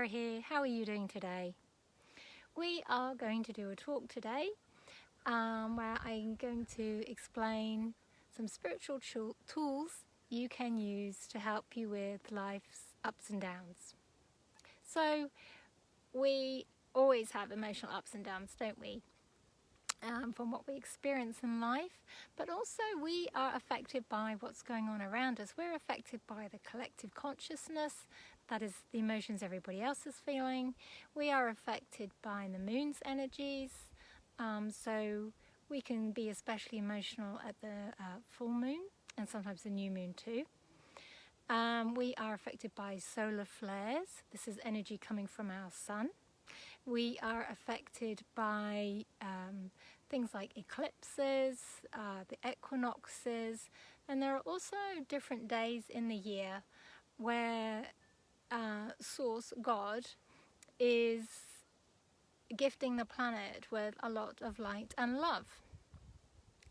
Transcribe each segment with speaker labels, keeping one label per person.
Speaker 1: Sara here. How are you doing today? We are going to do a talk today where I'm going to explain some spiritual tools you can use to help you with life's ups and downs. So we always have emotional ups and downs, don't we? From what we experience in life, but also we are affected by what's going on around us. We're affected by the collective consciousness, that is the emotions everybody else is feeling. We are affected by the moon's energies, so we can be especially emotional at the full moon and sometimes the new moon too. We are affected by solar flares. This is energy coming from our sun. We are affected by things like eclipses, the equinoxes, and there are also different days in the year where Source, God, is gifting the planet with a lot of light and love.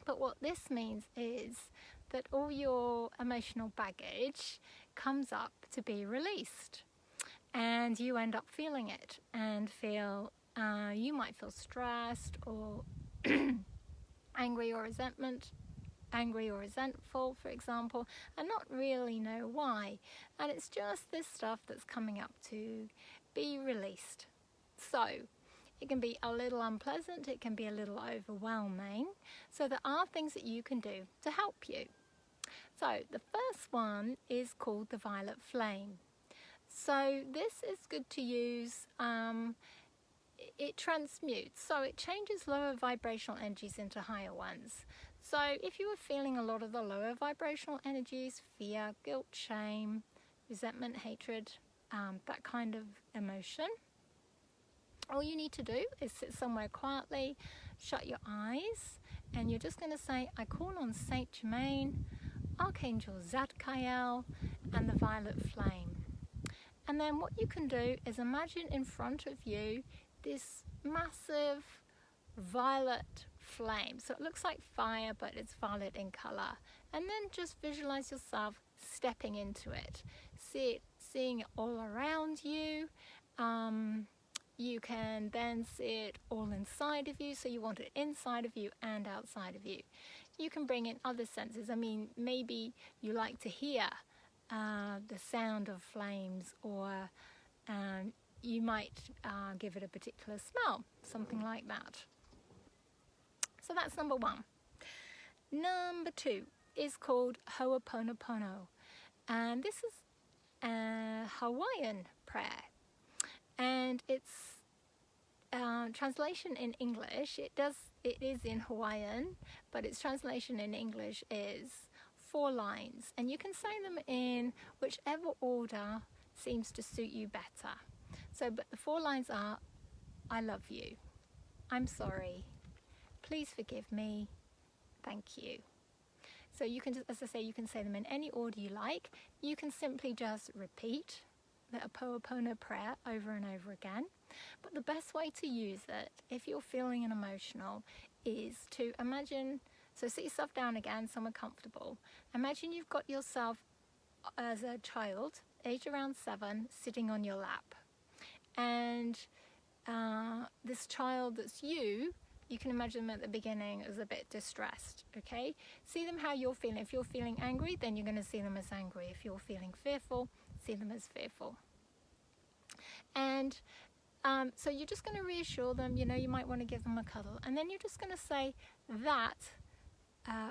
Speaker 1: But what this means is that all your emotional baggage comes up to be released. And you end up feeling it and you might feel stressed or angry or resentful, for example, and not really know why. And it's just this stuff that's coming up to be released. So it can be a little unpleasant, it can be a little overwhelming. So there are things that you can do to help you. So the first one is called the violet flame. So this is good to use. It transmutes, so it changes lower vibrational energies into higher ones. So if you were feeling a lot of the lower vibrational energies, fear, guilt, shame, resentment, hatred, that kind of emotion, all you need to do is sit somewhere quietly, shut your eyes, and you're just going to say, I call on Saint Germain, Archangel Zadkiel, and the violet flame. And then what you can do is imagine in front of you this massive violet flame. So it looks like fire, but it's violet in color. And then just visualize yourself stepping into it. Seeing it all around you. You can then see it all inside of you. So you want it inside of you and outside of you. You can bring in other senses. I mean, maybe you like to hear the sound of flames, or you might give it a particular smell, something like that. So that's number one. Number two is called Ho'oponopono, and this is a Hawaiian prayer, and its translation in English, it is in Hawaiian, but its translation in English is 4 lines, and you can say them in whichever order seems to suit you better. So, but the 4 lines are, I love you, I'm sorry, please forgive me, thank you. So you can just, as I say, you can say them in any order you like. You can simply just repeat the Ho'oponopono prayer over and over again. But the best way to use it, if you're feeling an emotional, is to imagine. So sit yourself down again, somewhere comfortable. Imagine you've got yourself as a child, age around 7, sitting on your lap. And this child that's you can imagine them at the beginning as a bit distressed, okay? See them how you're feeling. If you're feeling angry, then you're going to see them as angry. If you're feeling fearful, see them as fearful. And so you're just going to reassure them, you might want to give them a cuddle. And then you're just going to say that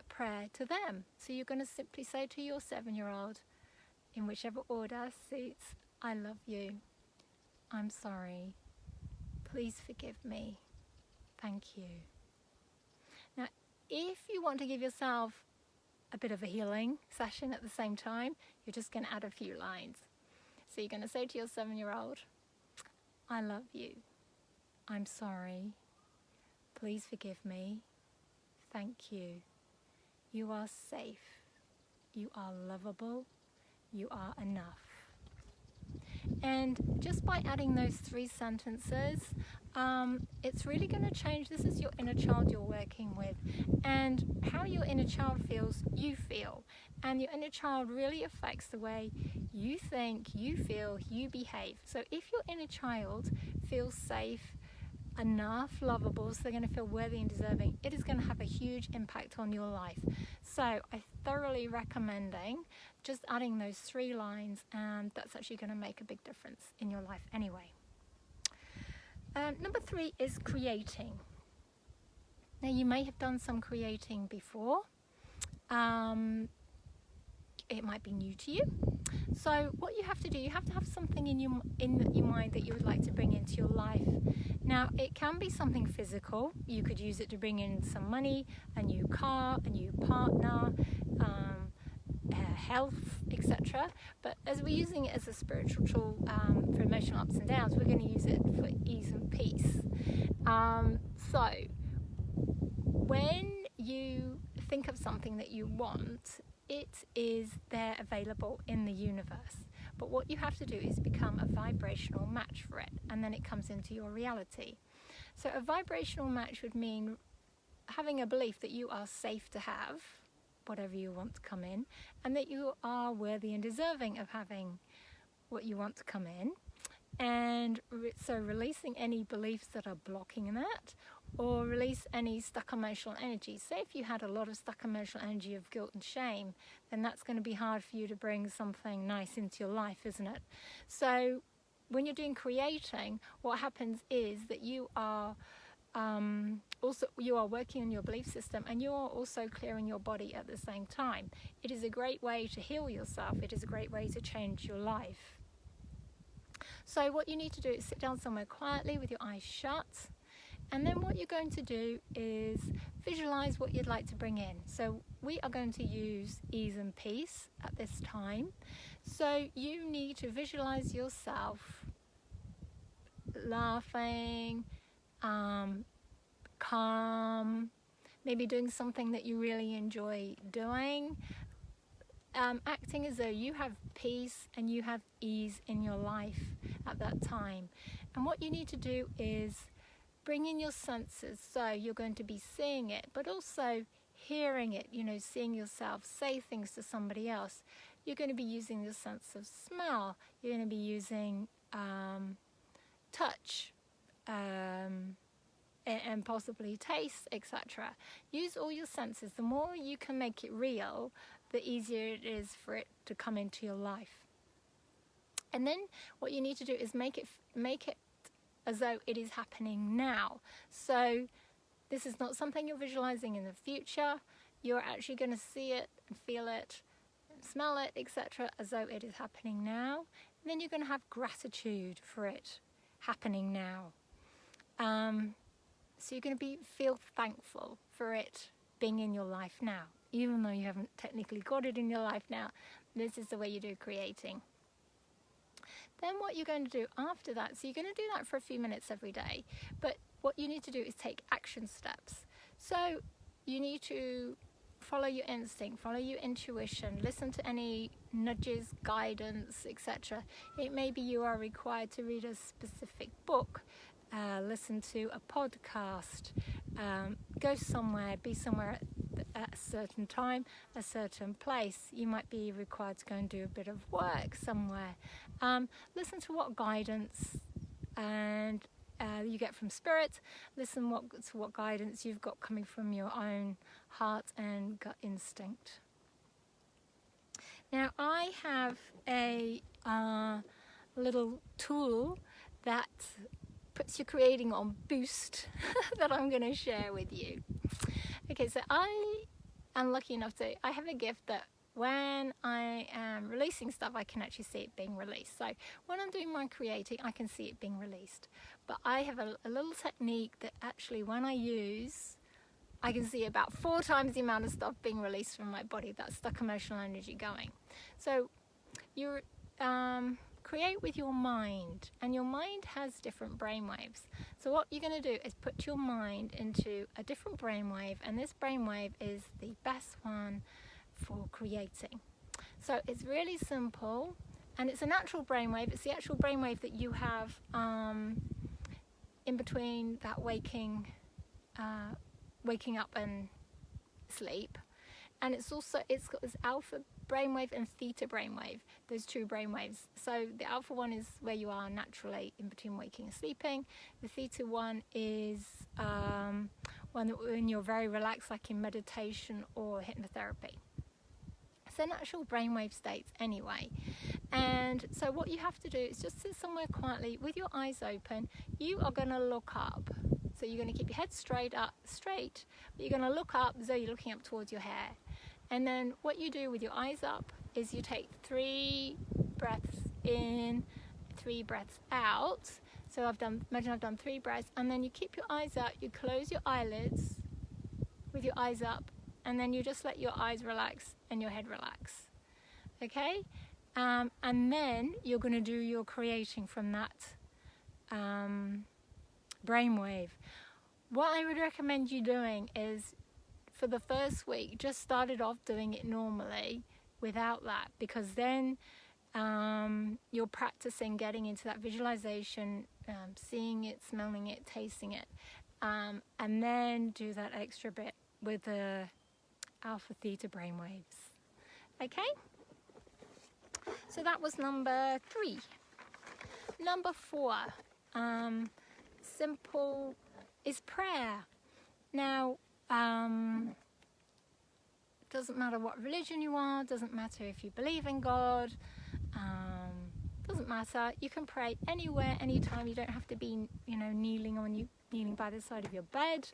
Speaker 1: prayer to them. So you're going to simply say to your 7-year-old, in whichever order suits, I love you, I'm sorry, please forgive me, thank you. Now, if you want to give yourself a bit of a healing session at the same time, you're just going to add a few lines. So you're going to say to your 7-year-old, I love you, I'm sorry, please forgive me, thank you. You are safe, you are lovable, you are enough. And just by adding those 3 sentences, it's really going to change. This is your inner child you're working with, and how your inner child feels, you feel. And your inner child really affects the way you think, you feel, you behave. So if your inner child feels safe, enough, lovable, so they're going to feel worthy and deserving, it is going to have a huge impact on your life. So I thoroughly recommending just adding those 3 lines, and that's actually going to make a big difference in your life anyway. Number 3 is creating. Now, you may have done some creating before. It might be new to you. So what you have to do, you have to have something in your mind that you would like to bring into your life. Now, it can be something physical. You could use it to bring in some money, a new car, a new partner, health, etc. But as we're using it as a spiritual tool for emotional ups and downs, we're going to use it for ease and peace. So when you think of something that you want, it is there available in the universe. But what you have to do is become a vibrational match for it, and then it comes into your reality. So a vibrational match would mean having a belief that you are safe to have whatever you want to come in, and that you are worthy and deserving of having what you want to come in. And so releasing any beliefs that are blocking that, or release any stuck emotional energy. Say if you had a lot of stuck emotional energy of guilt and shame, then that's going to be hard for you to bring something nice into your life, isn't it? So when you're doing creating, what happens is that you are working on your belief system, and you are also clearing your body at the same time. It is a great way to heal yourself. It is a great way to change your life. So what you need to do is sit down somewhere quietly with your eyes shut, and then what you're going to do is visualize what you'd like to bring in. So we are going to use ease and peace at this time. So you need to visualize yourself laughing, calm, maybe doing something that you really enjoy doing, acting as though you have peace and you have ease in your life at that time. And what you need to do is bring in your senses. So you're going to be seeing it, but also hearing it, seeing yourself say things to somebody else. You're going to be using the sense of smell. You're going to be using touch, and possibly taste, etc. Use all your senses. The more you can make it real, the easier it is for it to come into your life. And then what you need to do is make it as though it is happening now. So this is not something you're visualizing in the future. You're actually going to see it and feel it, and smell it, etc., as though it is happening now. And then you're going to have gratitude for it happening now. So you're going to feel thankful for it being in your life now, even though you haven't technically got it in your life now. This is the way you do creating. Then what you're going to do after that, so you're going to do that for a few minutes every day, but what you need to do is take action steps. So you need to follow your instinct, follow your intuition, listen to any nudges, guidance, etc. It may be you are required to read a specific book, listen to a podcast, go somewhere, be somewhere at a certain time, a certain place. You might be required to go and do a bit of work somewhere. Listen to what guidance and you get from spirit. Listen to what guidance you've got coming from your own heart and gut instinct. Now I have a little tool that puts your creating on boost that I'm going to share with you. Okay, so I am lucky enough I have a gift that when I am releasing stuff, I can actually see it being released. So when I'm doing my creating, I can see it being released. But I have a little technique that actually when I use, I can see about 4 times the amount of stuff being released from my body, that stuck emotional energy going. So you create with your mind, and your mind has different brainwaves. So what you're going to do is put your mind into a different brainwave, and this brainwave is the best one for creating. So it's really simple, and it's a natural brainwave. It's the actual brainwave that you have in between that waking up and sleep. and it's got this alpha brainwave and theta brainwave, those two brainwaves. So the alpha one is where you are naturally in between waking and sleeping. The theta one is when you're very relaxed, like in meditation or hypnotherapy. So natural brainwave states anyway. And so what you have to do is just sit somewhere quietly with your eyes open. You are going to look up. So you're going to keep your head straight, but you're going to look up as though you're looking up towards your hair. And then what you do with your eyes up is you take 3 breaths in, 3 breaths out. So imagine I've done 3 breaths, and then you keep your eyes out, you close your eyelids with your eyes up, and then you just let your eyes relax and your head relax. Okay? And then you're going to do your creating from that brainwave. What I would recommend you doing is, for the first week, just started off doing it normally without that, because then you're practicing getting into that visualization, seeing it, smelling it, tasting it, and then do that extra bit with the alpha theta brainwaves. Okay? So that was number 3. Number 4, simple, is prayer. Now, doesn't matter what religion you are, doesn't matter if you believe in God, doesn't matter. You can pray anywhere, anytime. You don't have to be, kneeling by the side of your bed.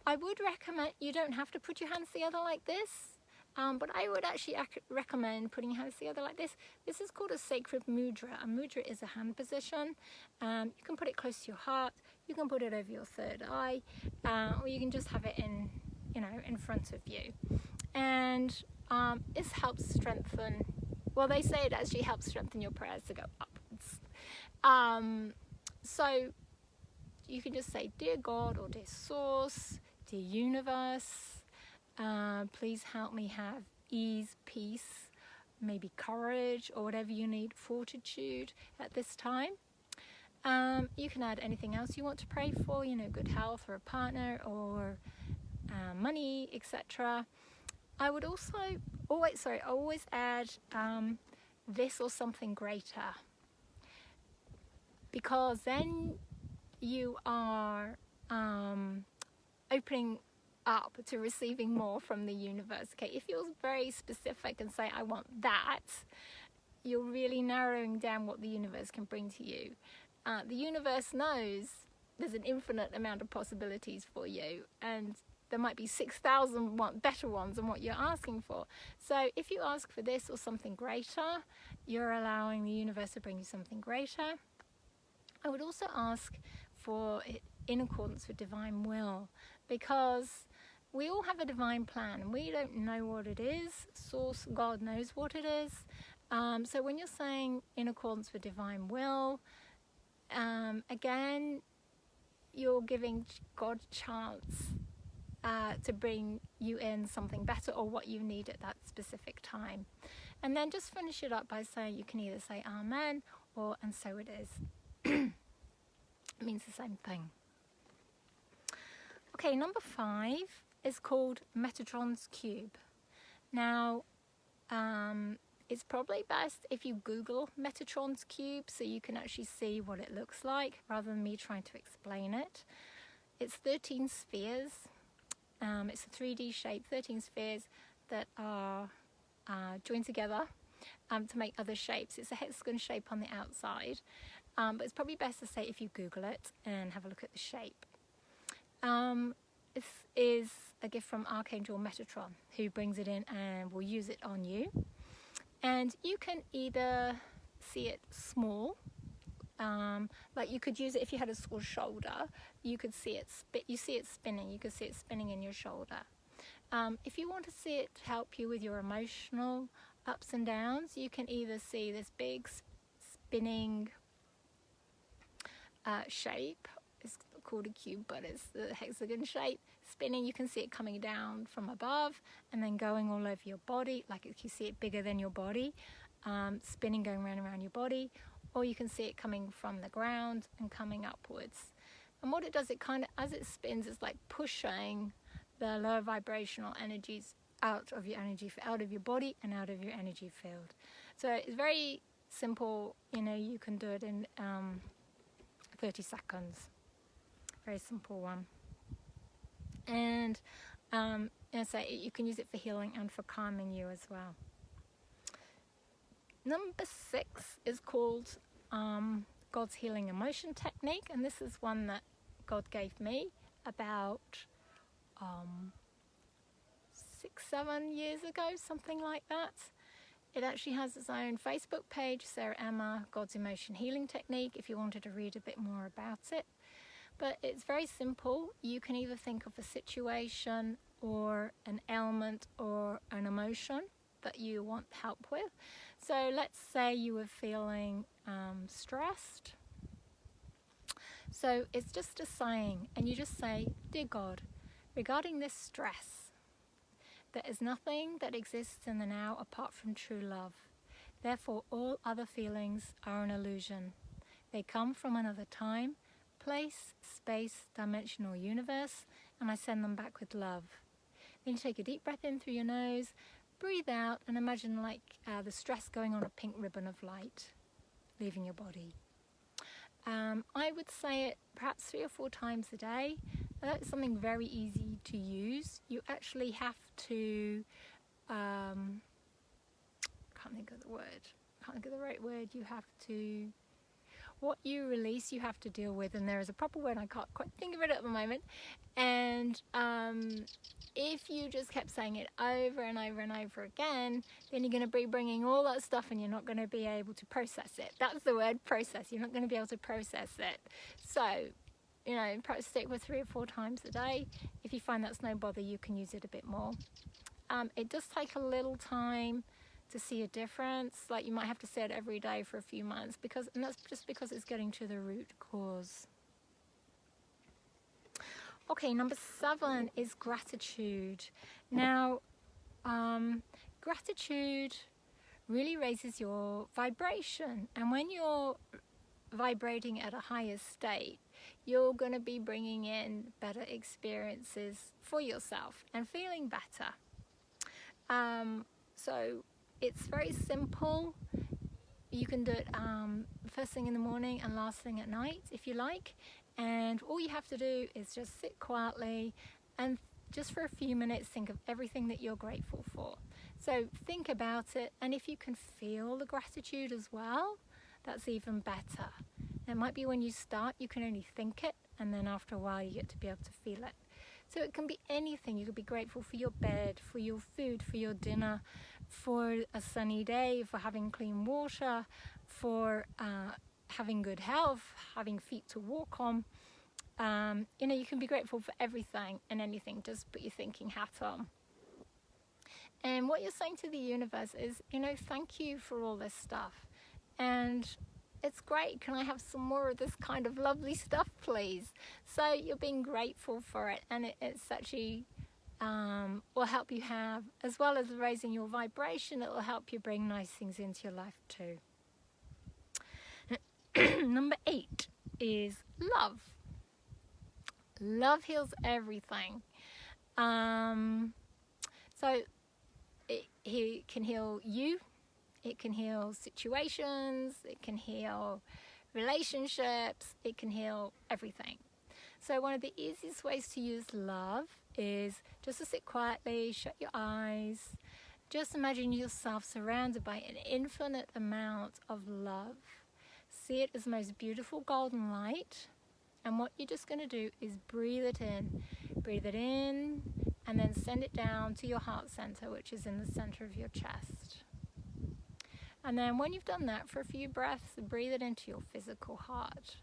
Speaker 1: I would recommend, you don't have to put your hands together like this, but I would actually recommend putting your hands together like this. This is called a sacred mudra. A mudra is a hand position. You can put it close to your heart. You can put it over your third eye, or you can just have it in front of you. And this helps strengthen, well, they say it actually helps strengthen your prayers to go upwards. So you can just say, dear God, or dear source, dear universe, please help me have ease, peace, maybe courage, or whatever you need, fortitude at this time. You can add anything else you want to pray for, good health, or a partner, or money, etc. I would also always add this or something greater, because then you are opening up to receiving more from the universe. Okay, if you're very specific and say, I want that, you're really narrowing down what the universe can bring to you. The universe knows there's an infinite amount of possibilities for you, and there might be 6,000 better ones than what you're asking for. So if you ask for this or something greater, you're allowing the universe to bring you something greater. I would also ask for it in accordance with divine will, because we all have a divine plan and we don't know what it is. Source, God, knows what it is. So when you're saying in accordance with divine will, again, you're giving God a chance to bring you in something better or what you need at that specific time. And then just finish it up by saying, you can either say Amen or and so it is. It means the same thing. Okay, number 5 is called Metatron's Cube. Now, it's probably best if you Google Metatron's Cube so you can actually see what it looks like rather than me trying to explain it. It's 13 spheres. It's a 3D shape, 13 spheres that are joined together to make other shapes. It's a hexagon shape on the outside, but it's probably best to say if you Google it and have a look at the shape. This is a gift from Archangel Metatron, who brings it in and will use it on you. And you can either see it small, like you could use it if you had a small shoulder. You could see it spinning. You could see it spinning in your shoulder. If you want to see it help you with your emotional ups and downs, you can either see this big spinning shape. It's called a cube, but it's the hexagon shape. Spinning, you can see it coming down from above and then going all over your body, like you see it bigger than your body, spinning, going round and around your body, or you can see it coming from the ground and coming upwards. And what it does, it kind of, as it spins, it's like pushing the lower vibrational energies out of your energy, out of your body and out of your energy field. So it's very simple, you know, you can do it in 30 seconds. Very simple one. And so you can use it for healing and for calming you as well. Number 6 is called God's Healing Emotion Technique, and this is one that God gave me about 6-7 years ago, something like that. It actually has its own Facebook page, Sara Emma, God's Emotion Healing Technique, if you wanted to read a bit more about it. But it's very simple. You can either think of a situation or an ailment or an emotion that you want help with. So let's say you were feeling stressed. So it's just a saying, and you just say, "Dear God, regarding this stress, there is nothing that exists in the now apart from true love. Therefore, all other feelings are an illusion. They come from another time, place, space, dimension, or universe, and I send them back with love." Then you take a deep breath in through your nose, breathe out, and imagine like the stress going on a pink ribbon of light, leaving your body. I would say it perhaps 3 or 4 times a day. That's something very easy to use. You actually have to, can't think of the word, can't think of the right word. You have to, what you release, you have to deal with, and there is a proper word, I can't quite think of it at the moment. And if you just kept saying it over and over and over again, then you're going to be bringing all that stuff and you're not going to be able to process it. That's the word, process. You're not going to be able to process it. So, you know, perhaps stick with 3 or 4 times a day. If you find that's no bother, you can use it a bit more. It does take a little time to see a difference. Like you might have to say it every day for a few months, and that's just because it's getting to the root cause. Okay, number 7 is gratitude. Now, gratitude really raises your vibration, and when you're vibrating at a higher state, you're going to be bringing in better experiences for yourself and feeling better. So it's very simple. You can do it first thing in the morning and last thing at night if you like. And all you have to do is just sit quietly and just for a few minutes think of everything that you're grateful for. So think about it, and if you can feel the gratitude as well, that's even better. It might be when you start you can only think it, and then after a while you get to be able to feel it. So it can be anything. You could be grateful for your bed, for your food, for your dinner, for a sunny day, for having clean water, for having good health, having feet to walk on. You know, you can be grateful for everything and anything. Just put your thinking hat on. And what you're saying to the universe is, you know, thank you for all this stuff. And it's great. Can I have some more of this kind of lovely stuff, please? So you're being grateful for it. And it's actually will help you have, as well as raising your vibration, it will help you bring nice things into your life too. Number 8 is love. Love heals everything. So it can heal you, it can heal situations, it can heal relationships, it can heal everything. So one of the easiest ways to use love is just to sit quietly, shut your eyes, just imagine yourself surrounded by an infinite amount of love. See it as the most beautiful golden light, and what you're just going to do is breathe it in, and then send it down to your heart center, which is in the center of your chest. And then when you've done that for a few breaths, breathe it into your physical heart.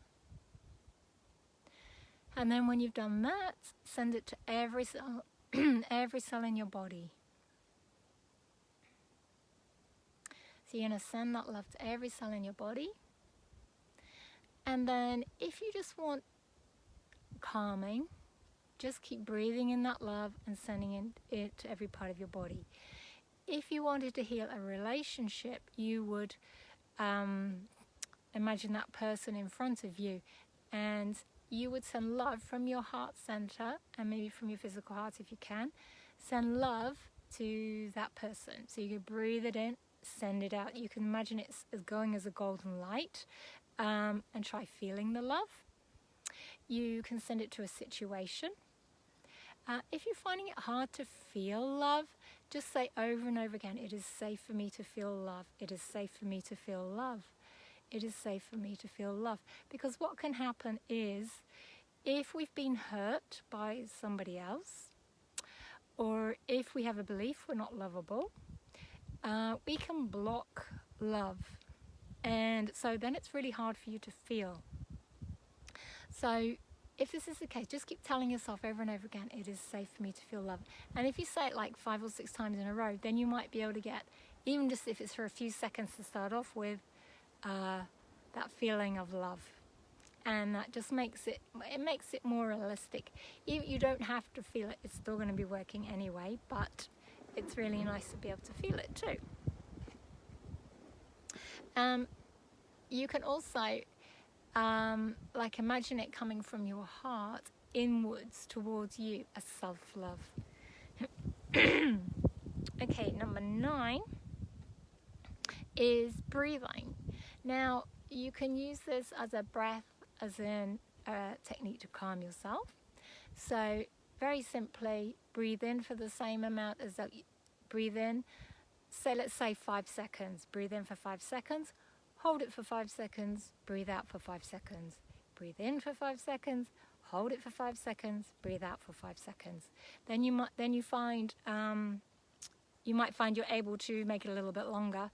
Speaker 1: And then when you've done that, send it to every cell, every cell in your body. So you're going to send that love to every cell in your body. And then if you just want calming, just keep breathing in that love and sending it to every part of your body. If you wanted to heal a relationship, you would imagine that person in front of you and you would send love from your heart center, and maybe from your physical heart if you can. Send love to that person. So you can breathe it in, send it out. You can imagine it as going as a golden light, and try feeling the love. You can send it to a situation. If you're finding it hard to feel love, just say over and over again, it is safe for me to feel love. It is safe for me to feel love. It is safe for me to feel love. Because what can happen is, if we've been hurt by somebody else, or if we have a belief we're not lovable, we can block love. And so then it's really hard for you to feel. So if this is the case, just keep telling yourself over and over again, it is safe for me to feel love. And if you say it like 5 or 6 times in a row, then you might be able to get, even just if it's for a few seconds to start off with, that feeling of love. And that just makes it more realistic. You don't have to feel it, it's still going to be working anyway, but it's really nice to be able to feel it too. You can also like imagine it coming from your heart inwards towards you as self-love. Okay, number 9 is breathing. Now, you can use this as a breath, as in a technique to calm yourself. So, very simply, breathe in for the same amount as that. Breathe in, let's say 5 seconds. Breathe in for 5 seconds. Hold it for 5 seconds, breathe out for 5 seconds. Breathe in for 5 seconds, hold it for 5 seconds, breathe out for 5 seconds. Then you might find you're able to make it a little bit longer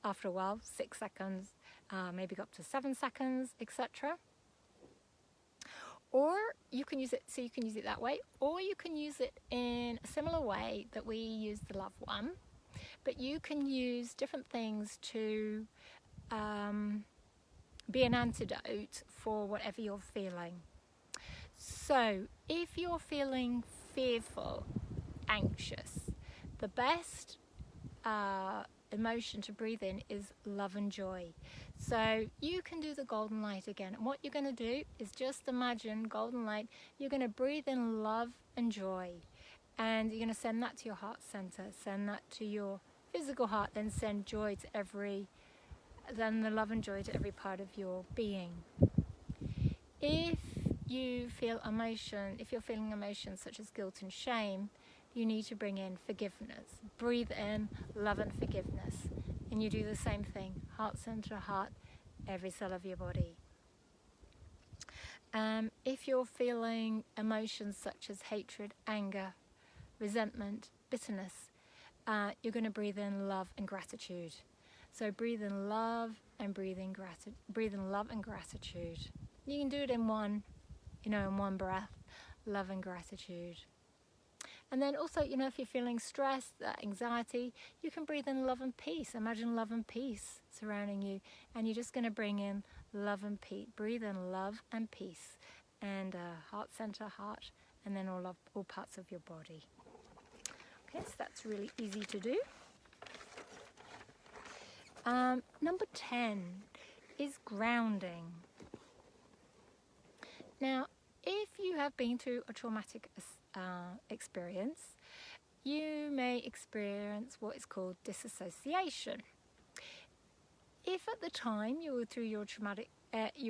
Speaker 1: after a while, 6 seconds, maybe go up to 7 seconds, etc. Or you can use it that way, or you can use it in a similar way that we use the love one, but you can use different things to be an antidote for whatever you're feeling. So if you're feeling fearful, anxious, the best emotion to breathe in is love and joy. So you can do the golden light again, and what you're going to do is just imagine golden light. You're going to breathe in love and joy, and you're going to send that to your heart center, send that to your physical heart, then send joy to then the love and joy to every part of your being. If you're feeling emotions such as guilt and shame, you need to bring in forgiveness. Breathe in love and forgiveness. And you do the same thing, heart center, heart, every cell of your body. If you're feeling emotions such as hatred, anger, resentment, bitterness, you're going to breathe in love and gratitude. So breathe in love and breathe in love and gratitude. You can do it in one breath, love and gratitude. And then also, if you're feeling stress, anxiety, you can breathe in love and peace. Imagine love and peace surrounding you, and you're just going to bring in love and peace. Breathe in love and peace, and heart center, heart, and then all parts of your body. Okay, so that's really easy to do. Number 10 is grounding. Now, if you have been through a traumatic experience, you may experience what is called disassociation. If at the time you were through you're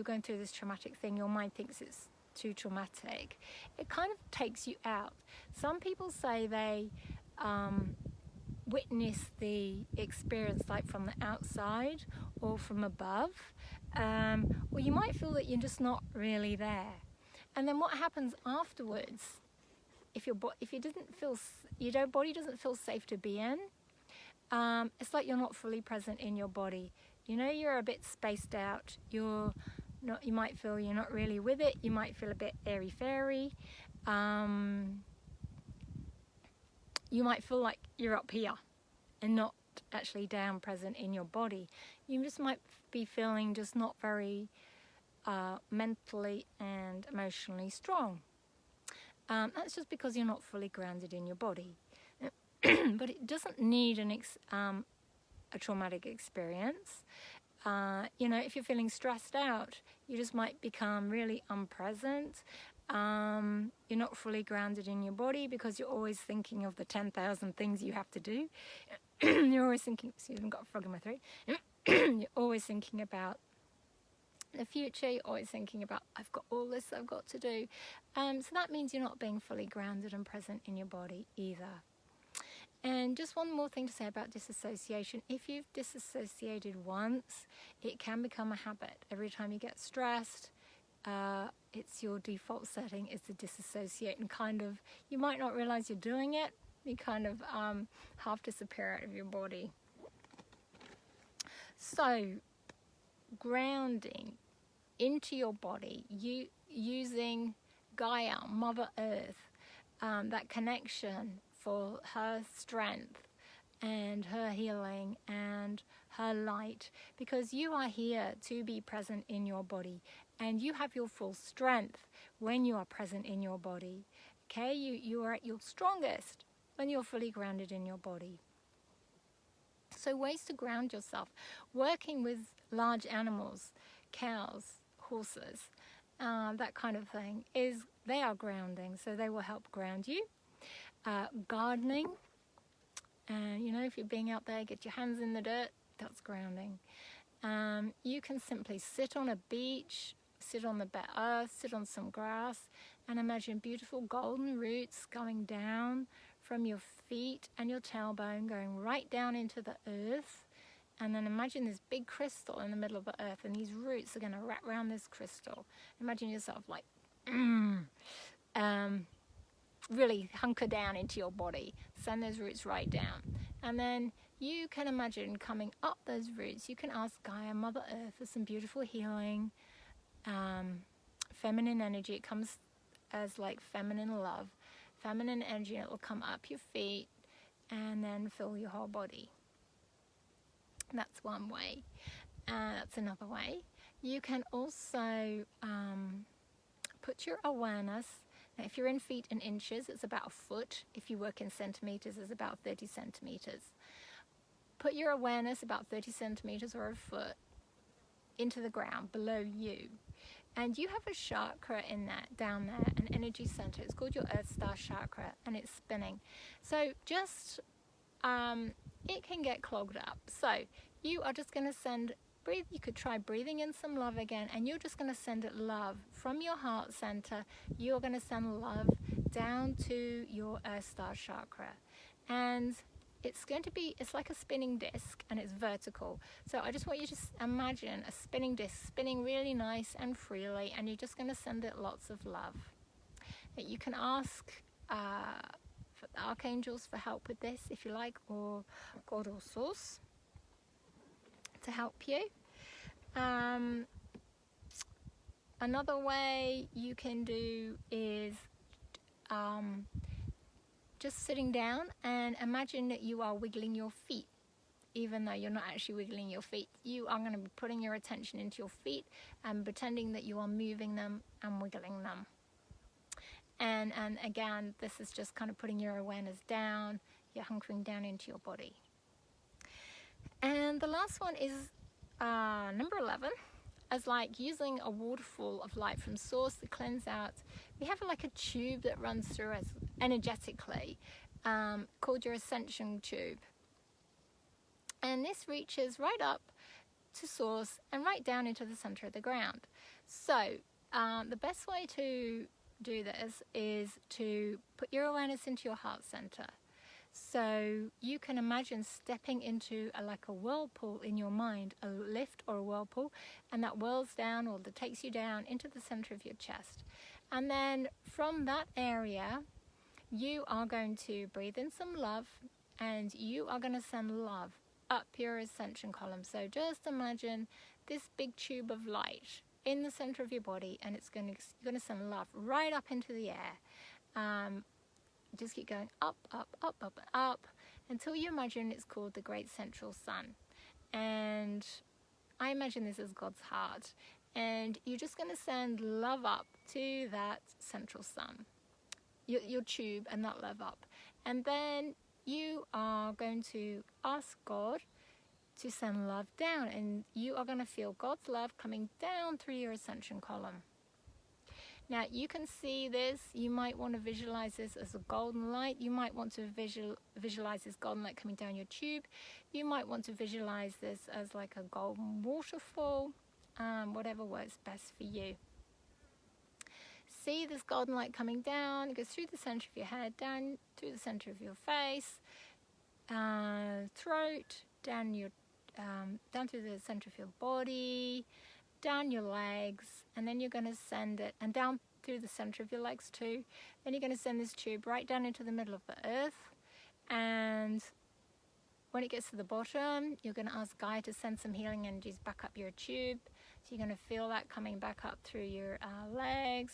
Speaker 1: going through this traumatic thing, your mind thinks it's too traumatic, it kind of takes you out. Some people say they witness the experience like from the outside or from above, or you might feel that you're just not really there. And then what happens afterwards, if your body doesn't feel safe to be in, it's like you're not fully present in your body. You're a bit spaced out. You might feel you're not really with it. You might feel a bit airy-fairy. You might feel like you're up here and not actually down present in your body. You just might be feeling just not very mentally and emotionally strong. That's just because you're not fully grounded in your body. But it doesn't need a traumatic experience. You know, if you're feeling stressed out, you just might become really unpresent. You're not fully grounded in your body because you're always thinking of the 10,000 things you have to do. You're always thinking, excuse me, I've got a frog in my throat. You're always thinking about the future. You're always thinking about, I've got all this I've got to do. So that means you're not being fully grounded and present in your body either. And just one more thing to say about disassociation. If you've disassociated once, it can become a habit. Every time you get stressed, it's your default setting is to disassociate, and kind of, you might not realize you're doing it. You kind of half disappear out of your body. So, grounding into your body, using Gaia, Mother Earth, that connection for her strength and her healing and her light, because you are here to be present in your body, and you have your full strength when you are present in your body. Okay, you are at your strongest when you're fully grounded in your body. So ways to ground yourself: working with large animals, cows, horses, that kind of thing, they are grounding, so they will help ground you. Gardening, and you know, if you're being out there, get your hands in the dirt, that's grounding. You can simply sit on a beach, sit on the bare earth, sit on some grass, and imagine beautiful golden roots going down from your feet and your tailbone, going right down into the earth. And then imagine this big crystal in the middle of the earth, and these roots are going to wrap around this crystal. Imagine yourself like, really hunker down into your body, send those roots right down. And then you can imagine coming up those roots. You can ask Gaia, Mother Earth, for some beautiful healing, feminine energy. It comes as like feminine love, feminine energy. It will come up your feet and then fill your whole body. That's one way. That's another way. You can also put your awareness. Now, if you're in feet and inches, it's about a foot. If you work in centimeters, it's about 30 centimeters. Put your awareness about 30 centimeters or a foot into the ground below you. And you have a chakra in that, down there, an energy center. It's called your Earth Star Chakra, and it's spinning. So just, it can get clogged up. So you are just going to breathe. You could try breathing in some love again, and you're just going to send it love from your heart center. You're going to send love down to your Earth Star Chakra. And it's like a spinning disc, and it's vertical. So I just want you to imagine a spinning disc spinning really nice and freely, and you're just going to send it lots of love. You can ask for the archangels for help with this if you like, or God or Source to help you. Another way you can do is just sitting down and imagine that you are wiggling your feet, even though you're not actually wiggling your feet. You are going to be putting your attention into your feet and pretending that you are moving them and wiggling them. And again, this is just kind of putting your awareness down. You're hunkering down into your body. And the last one is number 11, as like using a waterfall of light from source to cleanse out. We have like a tube that runs through us energetically, called your Ascension Tube. And this reaches right up to source and right down into the center of the ground. So the best way to do this is to put your awareness into your heart center. So you can imagine stepping into like a whirlpool in your mind, a lift or a whirlpool, and that whirls down or that takes you down into the center of your chest. And then from that area, you are going to breathe in some love, and you are going to send love up your ascension column. So just imagine this big tube of light in the center of your body, and you're going to send love right up into the air. Just keep going up, up, up, up, and up until you imagine it's called the Great Central Sun. And I imagine this is God's heart. And you're just going to send love up to that central sun, your tube, and that love up. And then you are going to ask God to send love down, and you are going to feel God's love coming down through your ascension column. Now you can see this, you might want to visualize this as a golden light, you might want to visualize this golden light coming down your tube, you might want to visualize this as like a golden waterfall, whatever works best for you. See this golden light coming down, it goes through the center of your head, down through the center of your face, throat, down through the center of your body, down your legs, and then you're going to send it, and down through the center of your legs too. Then you're going to send this tube right down into the middle of the earth, and when it gets to the bottom, you're going to ask Gaia to send some healing energies back up your tube. So you're going to feel that coming back up through your legs,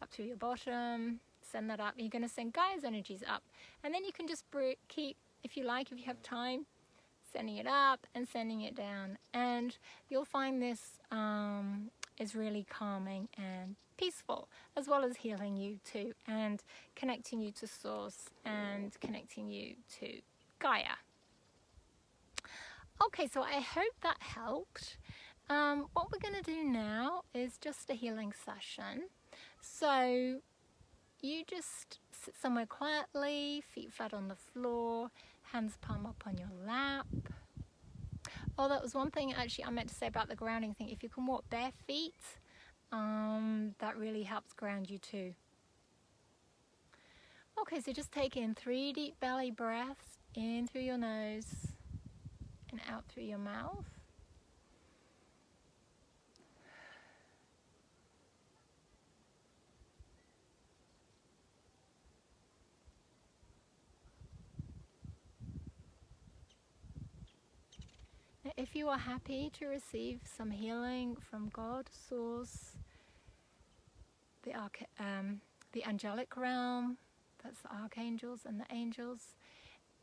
Speaker 1: up through your bottom, send that up. You're going to send Gaia's energies up, and then you can just keep, if you like, if you have time, sending it up and sending it down, and you'll find this is really calming and peaceful, as well as healing you too, and connecting you to Source and connecting you to Gaia. Okay, so I hope that helped. What we're going to do now is just a healing session. So you just sit somewhere quietly, feet flat on the floor, hands palm up on your lap. Oh, that was one thing actually I meant to say about the grounding thing. If you can walk bare feet, that really helps ground you too. Okay, so just take in 3 deep belly breaths, in through your nose and out through your mouth. Now, if you are happy to receive some healing from God, Source, the angelic realm, that's the archangels and the angels,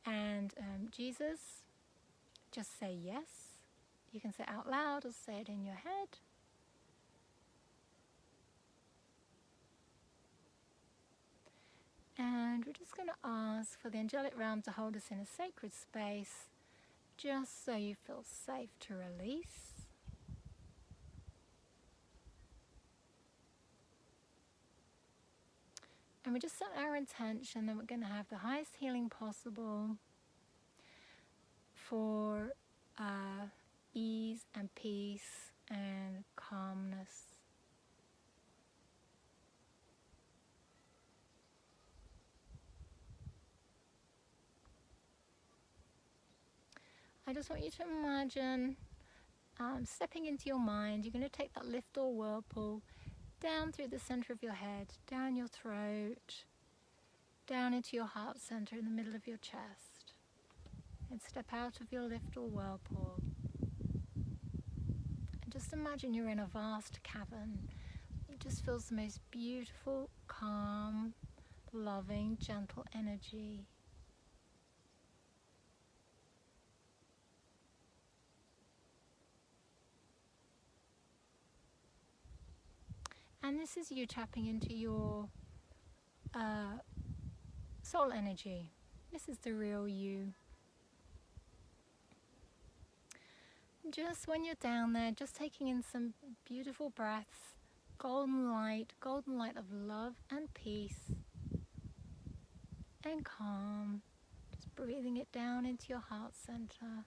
Speaker 1: and Jesus, just say yes. You can say it out loud or say it in your head. And we're just going to ask for the angelic realm to hold us in a sacred space, just so you feel safe to release. And we just set our intention that we're going to have the highest healing possible for ease and peace and calmness. I just want you to imagine stepping into your mind. You're going to take that lift or whirlpool down through the center of your head, down your throat, down into your heart center in the middle of your chest. And step out of your lift or whirlpool. And just imagine you're in a vast cavern. It just feels the most beautiful, calm, loving, gentle energy. And this is you tapping into your soul energy. This is the real you. Just when you're down there, just taking in some beautiful breaths, golden light of love and peace and calm. Just breathing it down into your heart center.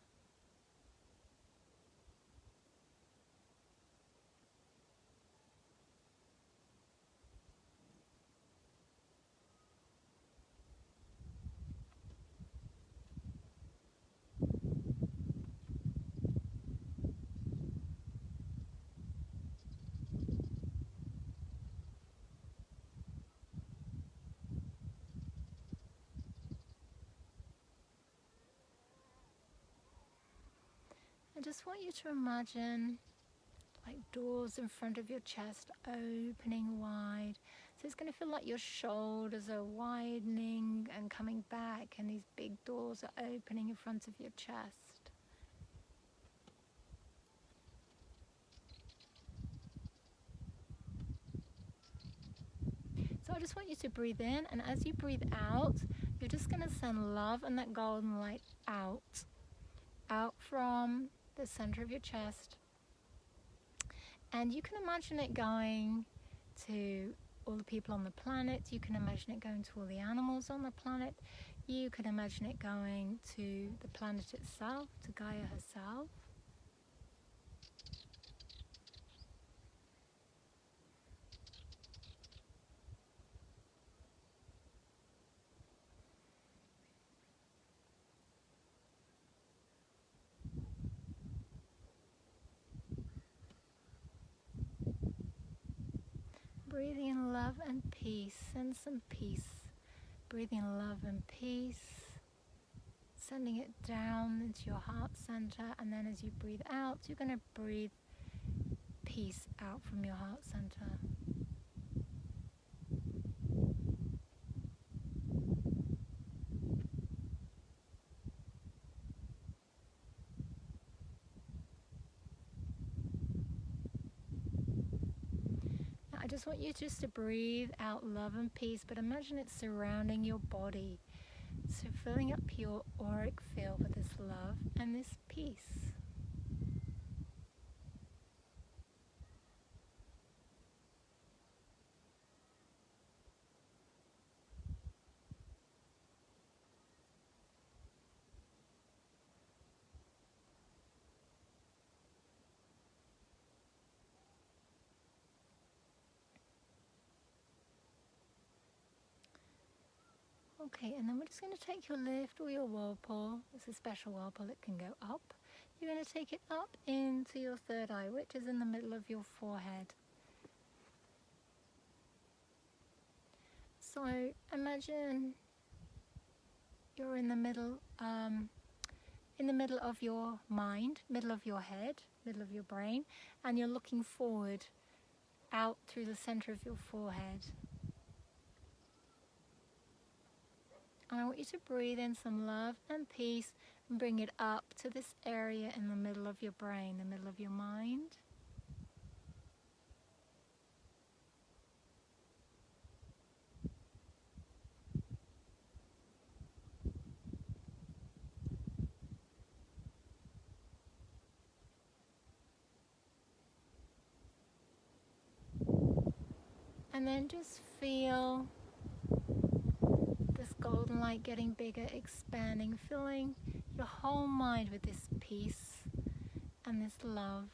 Speaker 1: I just want you to imagine like doors in front of your chest opening wide. So it's going to feel like your shoulders are widening and coming back, and these big doors are opening in front of your chest. So I just want you to breathe in, and as you breathe out, you're just going to send love and that golden light out from the center of your chest, and you can imagine it going to all the people on the planet. You can imagine it going to all the animals on the planet. You can imagine it going to the planet itself, to Gaia herself. Breathing in love and peace. Send some peace. Breathing in love and peace. Sending it down into your heart center, and then as you breathe out, you're going to breathe peace out from your heart center. Now, I just want you just to breathe out love and peace, but imagine it surrounding your body. So filling up your auric field with this love and this peace. Okay, and then we're just going to take your lift or your whirlpool. It's a special whirlpool that can go up. You're going to take it up into your third eye, which is in the middle of your forehead. So imagine you're in the middle of your mind, middle of your head, middle of your brain, and you're looking forward out through the center of your forehead. And I want you to breathe in some love and peace and bring it up to this area in the middle of your brain, the middle of your mind. And then just feel this golden light getting bigger, expanding, filling your whole mind with this peace and this love.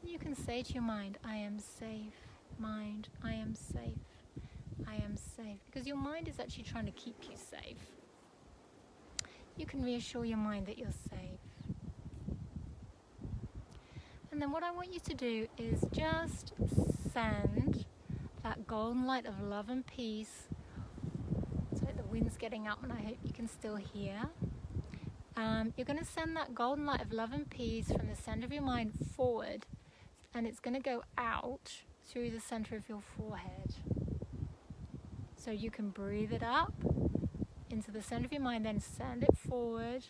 Speaker 1: You can say to your mind, I am safe. Mind, I am safe. I am safe. Because your mind is actually trying to keep you safe. You can reassure your mind that you're safe. And then what I want you to do is just send that golden light of love and peace. So the wind's getting up and I hope you can still hear. You're going to send that golden light of love and peace from the center of your mind forward, and it's going to go out through the center of your forehead. So you can breathe it up into the center of your mind, then send it forward,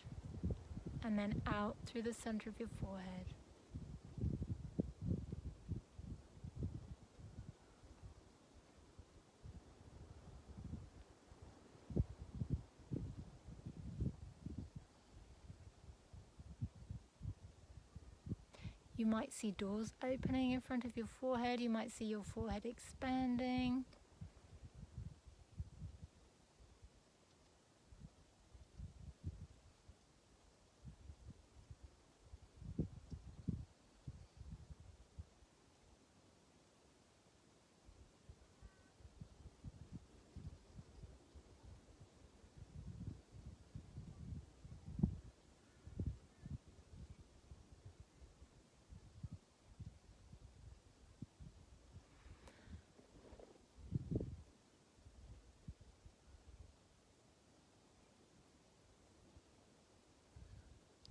Speaker 1: and then out through the center of your forehead. You might see doors opening in front of your forehead. You might see your forehead expanding.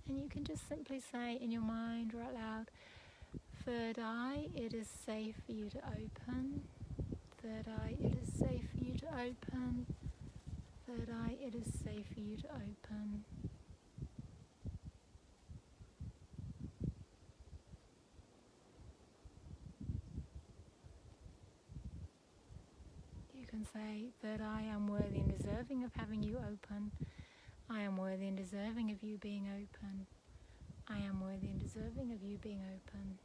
Speaker 1: And you can just simply say in your mind or out loud, third eye, it is safe for you to open. Third eye, it is safe for you to open. third eye, it is safe for you to open. You can say, third eye, I'm worthy and deserving of having you open. I am worthy and deserving of you being open. I am worthy and deserving of you being open.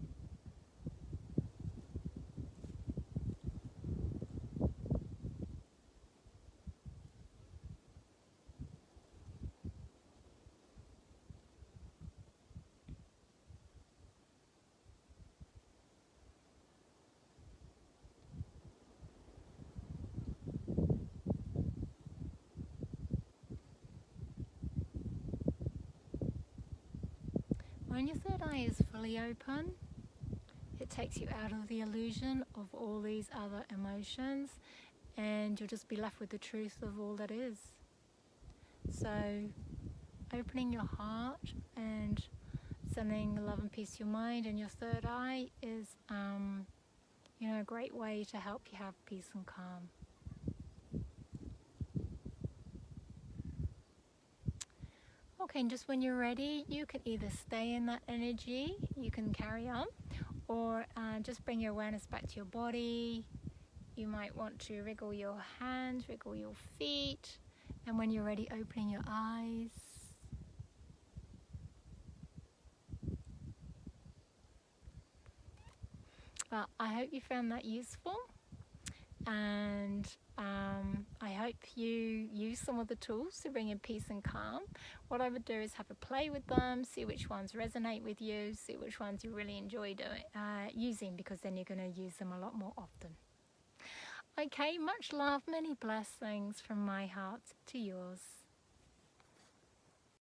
Speaker 1: When your third eye is fully open, it takes you out of the illusion of all these other emotions, and you'll just be left with the truth of all that is. So, opening your heart and sending love and peace to your mind and your third eye is, a great way to help you have peace and calm. Okay, and just when you're ready, you can either stay in that energy, you can carry on, or just bring your awareness back to your body. You might want to wriggle your hands, wriggle your feet, and when you're ready, opening your eyes. Well, I hope you found that useful, and I hope you use some of the tools to bring in peace and calm. What I would do is have a play with them, see which ones resonate with you, see which ones you really enjoy using, because then you're going to use them a lot more often. Okay, much love, many blessings from my heart to yours.